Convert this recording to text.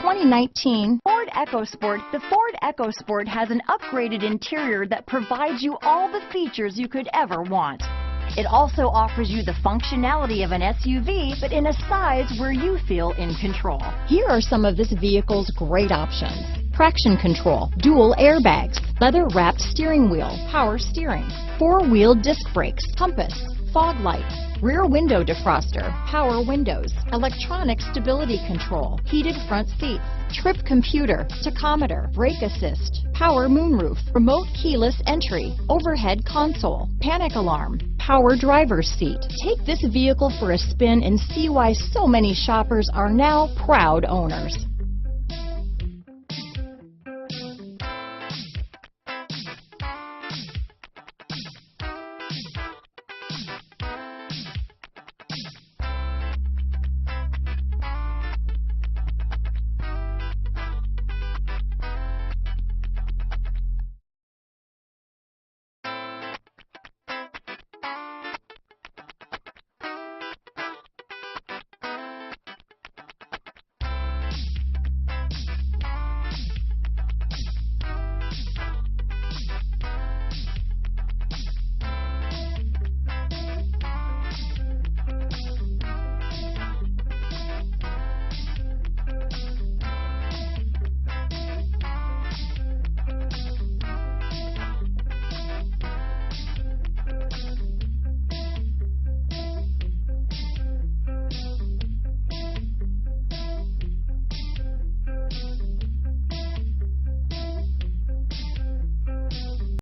2019 Ford EcoSport. The Ford EcoSport has an upgraded interior that provides you all the features you could ever want. It also offers you the functionality of an SUV, but in a size where you feel in control. Here are some of this vehicle's great options: traction control, dual airbags, leather-wrapped steering wheel, power steering, four-wheel disc brakes, compass, fog lights, rear window defroster, power windows, electronic stability control, heated front seats, trip computer, tachometer, brake assist, power moonroof, remote keyless entry, overhead console, panic alarm, power driver's seat. Take this vehicle for a spin and see why so many shoppers are now proud owners.